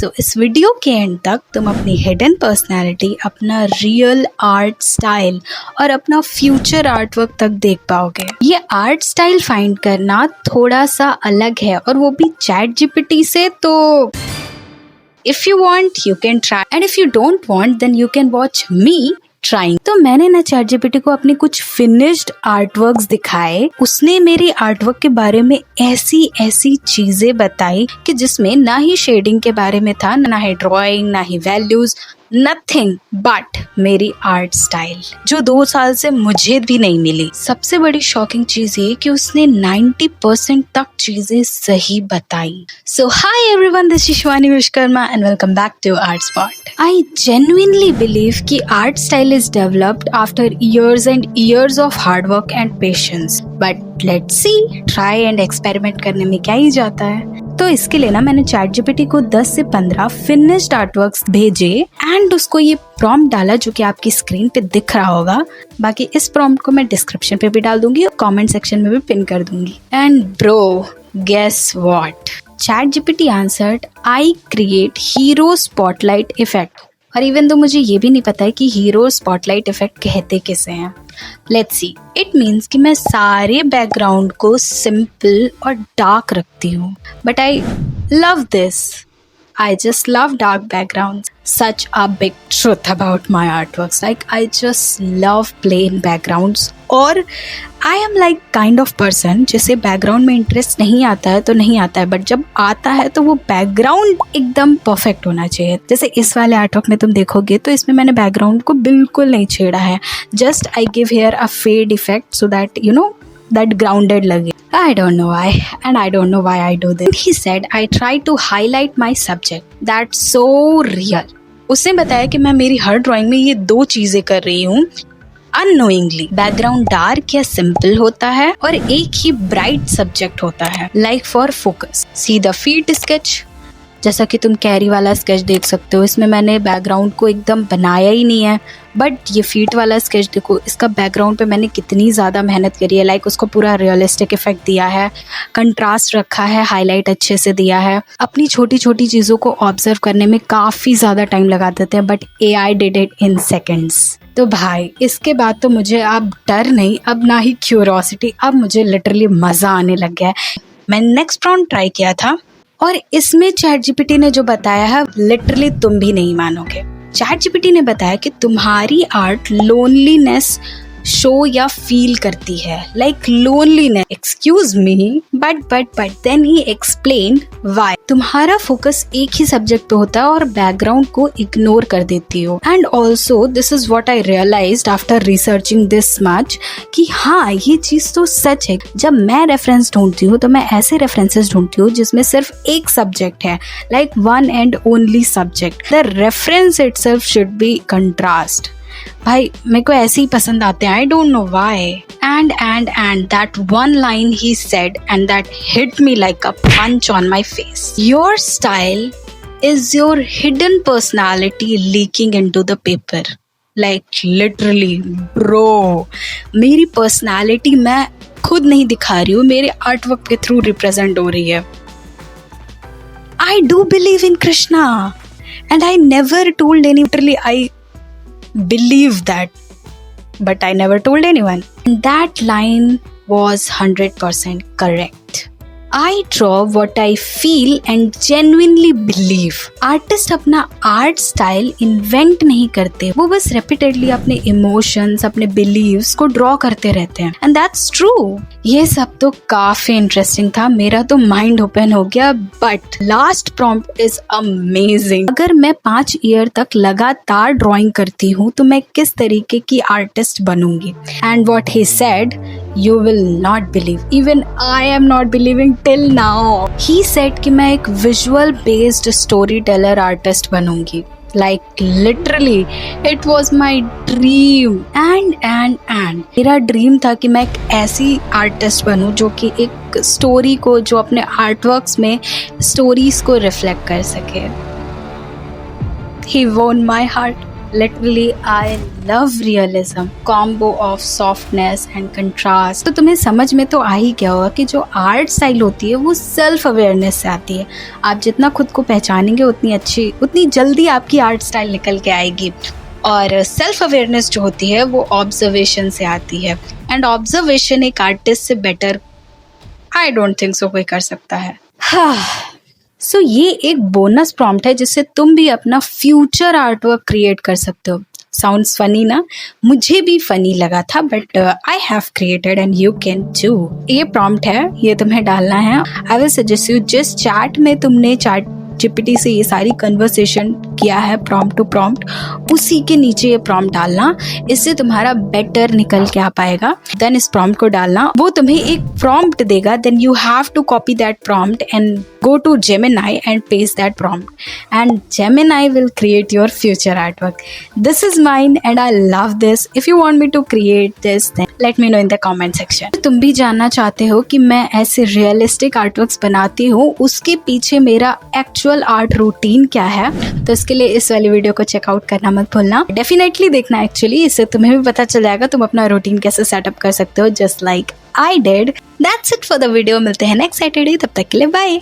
सो इस वीडियो के एंड तक तुम अपनी हिडन पर्सनैलिटी, अपना रियल आर्ट स्टाइल और अपना फ्यूचर आर्ट वर्क तक देख पाओगे। ये आर्ट स्टाइल फाइंड करना थोड़ा सा अलग है और वो भी चैट जीपीटी से। तो if you want you can try and if you don't want then you can watch me trying. तो मैंने ना चैट जीपीटी को अपने कुछ फिनिश्ड आर्ट वर्क्स दिखाए। उसने मेरे आर्ट वर्क के बारे में ऐसी ऐसी चीजें बताई कि जिसमें ना ही शेडिंग के बारे में था, ना ही ड्राइंग, ना ही वैल्यूज, नथिंग बट मेरी आर्ट स्टाइल, जो 2 साल से मुझे भी नहीं मिली। सबसे बड़ी शॉकिंग चीज ये कि उसने 90% तक चीजें सही बताई। So hi everyone, this is Shivani Vishwakarma and welcome back to art spot. I genuinely believe कि art style is developed after years and years of hard work and patience. But let's see, try and experiment करने में क्या ही जाता है। तो इसके लिए ना मैंने चैट जीपीटी को 10 से 15 फिनिश्ड आर्टवर्क्स भेजे एंड उसको ये प्रॉम्प्ट डाला जो कि आपकी स्क्रीन पे दिख रहा होगा। बाकी इस प्रॉम्प्ट को मैं डिस्क्रिप्शन पे भी डाल दूंगी और कमेंट सेक्शन में भी पिन कर दूंगी। And bro, guess what? ChatGPT answered, I create hero spotlight effect. और इवन तो मुझे ये भी नहीं पता है कि हीरो स्पॉटलाइट इफेक्ट कहते किसे हैं। लेट्स सी, इट मीन्स कि मैं सारे बैकग्राउंड को सिंपल और डार्क रखती हूँ। But I love this. I just love dark backgrounds. Such a big truth about my artworks. Like I just love plain backgrounds. और I am like kind of person जिसे background में interest नहीं आता है तो नहीं आता है, बट जब आता है तो वो बैकग्राउंड एकदम परफेक्ट होना चाहिए। जैसे इस वाले आर्टवर्क में तुम देखोगे तो इसमें मैंने बैकग्राउंड को बिल्कुल नहीं छेड़ा है। Just I give here a fade effect so that you know that grounded लगे। I don't know why and I don't know why I do this. He said I try to highlight my subject. That's so real. उसने बताया कि मैं मेरी हर drawing में ये 2 चीजें कर रही हूँ अननोइंगली। बैकग्राउंड डार्क या सिंपल होता है और एक ही ब्राइट सब्जेक्ट होता है। Like for focus, see the feet sketch. जैसा कि तुम कैरी वाला स्केच देख सकते हो, इसमें मैंने बैकग्राउंड को एकदम बनाया ही नहीं है। बट ये फीट वाला स्केच देखो, इसका बैकग्राउंड पे मैंने कितनी ज़्यादा मेहनत करी है। लाइक उसको पूरा रियलिस्टिक इफेक्ट दिया है, कंट्रास्ट रखा है, हाईलाइट अच्छे से दिया है। अपनी छोटी छोटी चीज़ों को ऑब्जर्व करने में काफ़ी ज़्यादा टाइम लगा देते हैं, but AI did it in seconds. तो भाई इसके बाद तो मुझे अब डर नहीं, अब ना ही क्यूरोसिटी, अब मुझे लिटरली मज़ा आने लग गया है। मैंने नेक्स्ट प्रॉम्प्ट ट्राई किया था और इसमें चैट जीपीटी ने जो बताया है लिटरली तुम भी नहीं मानोगे। चैट जीपीटी ने बताया कि तुम्हारी आर्ट लोनलीनेस शो या फील करती है। Like loneliness, excuse me, but then he explain why. तुम्हारा फोकस एक ही सब्जेक्ट पे होता है और बैकग्राउंड को इग्नोर कर देती हो। And also this is what I realised after researching this much कि हाँ, ये चीज तो सच है। जब मैं रेफरेंस ढूंढती हूँ तो मैं ऐसे रेफरेंसेस ढूंढती हूँ जिसमें सिर्फ एक सब्जेक्ट है, like one and only subject. The reference itself should be contrast. भाई मेरे को ऐसे ही पसंद आते हैं, I don't know why. And that one line he said and that hit me like a punch on my face. Your style is your hidden personality leaking into the paper. Like literally bro, मेरी personality मैं खुद नहीं दिखा रही हूँ, मेरे artwork के through represent हो रही है। I do believe in Krishna and I never told any, literally I believe that, but I never told anyone. That line was 100% correct. I draw what I feel and genuinely believe. Artist अपना art style invent नहीं करते, वो बस repeatedly अपने emotions, अपने beliefs को draw करते रहते हैं। And that's true. ये सब तो काफी इंटरेस्टिंग था, मेरा तो माइंड ओपन हो गया। But last prompt is amazing. अगर मैं 5 ईयर तक लगातार ड्रॉइंग करती हूँ तो मैं किस तरीके की आर्टिस्ट बनूंगी। And what he said, you will not believe, even I am not believing till now. He said कि मैं एक visual based storyteller artist बनूंगी। Like literally it was my dream and मेरा ड्रीम था कि मैं एक ऐसी आर्टिस्ट बनूं जो कि एक स्टोरी को, जो अपने आर्टवर्क्स में स्टोरीज को रिफ्लेक्ट कर सके। He won my heart literally I love realism, combo of softness and contrast. तो तुम्हें समझ में तो आ ही गया होगा कि जो आर्ट स्टाइल होती है वो सेल्फ अवेयरनेस से आती है। आप जितना खुद को पहचानेंगे उतनी जल्दी आपकी आर्ट स्टाइल निकल के आएगी। और सेल्फ अवेयरनेस जो होती है वो ऑब्जर्वेशन से आती है, एंड ऑब्जर्वेशन एक आर्टिस्ट से better I don't think so कोई कर सकता है। सो ये एक बोनस प्रॉम्प्ट है जिससे तुम भी अपना फ्यूचर आर्टवर्क क्रिएट कर सकते हो। साउंड्स फनी ना? मुझे भी फनी लगा था, but I have created and you can too. ये प्रॉम्प्ट है, ये तुम्हें डालना है। आई विल सजेस्ट यू, जिस चैट में तुमने चैट जीपीटी से ये सारी कन्वर्सेशन किया है प्रॉम्प्ट टू प्रॉम्प्ट, उसी के नीचे ये प्रॉम्प्ट डालना। इससे तुम्हारा बेटर निकल के आ पाएगा। देन इस प्रॉम्प्ट को डालना, वो तुम्हें एक प्रॉम्प्ट देगा। Then you have to copy that prompt and go to Gemini and paste that prompt, and Gemini will create your future artwork. This is mine and I love this. If you want me to create this, then let me know in the comment section. तुम भी जानना चाहते हो कि मैं ऐसे realistic artworks बनाती हूँ, उसके पीछे मेरा एक्चुअल आर्ट रूटीन क्या है, तो इसके लिए इस वाली वीडियो को चेकआउट करना मत भूलना। डेफिनेटली देखना, एक्चुअली इससे तुम्हें भी पता चल जाएगा तुम अपना रूटीन कैसे सेटअप कर सकते हो, just like I did. That's it for the video. मिलते हैं नेक्स्ट सैटरडे, तब तक के लिए बाय।